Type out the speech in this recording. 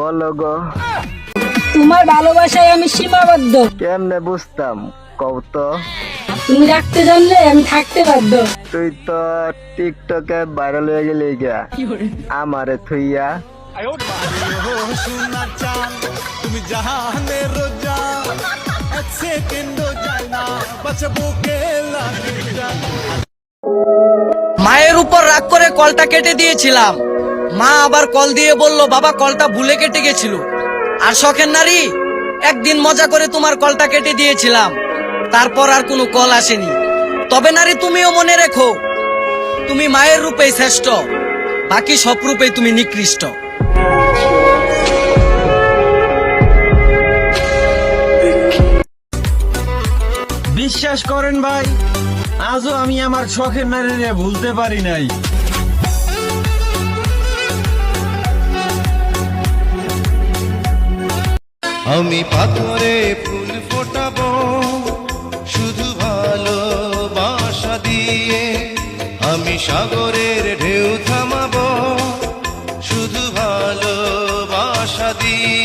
বলো গো। তোমার ভালোবাসায় আমি সীমাবদ্ধ। কেমনে বুঝতাম কও তো? তুমি রাখতে জানলে আমি থাকতে বাধ্য। তুই তো টিকটকে ভাইরাল হয়ে গেলি গা আমারে থুইয়া। তুমি জাহানে রোজা এক সেকেন্ড যায় না বাঁচবো কে লাগে জান। মায়ের উপর রাগ করে কলটা কেটে দিয়েছিলাম। মা আবার কল দিয়ে বলল বাবা কলটা ভুলে কেটে গেছিল। আর শখের নারী, একদিন মজা করে তোমার কলটা কেটে দিয়েছিলাম, তারপর আর কোনো কল আসেনি। তবে নারী, তুমিও মনে রেখো, তুমি মায়ের রূপেই শ্রেষ্ঠ, বাকি সব রূপেই তুমি নিকৃষ্ট। বিশ্বাস করেন ভাই, আজও আমি আমার শখের নারীরে ভুলতে পারি নাই। আমি পাথরে ফুল ফোটাবো শুধু ভালোবাসা দিয়ে, আমি সাগরে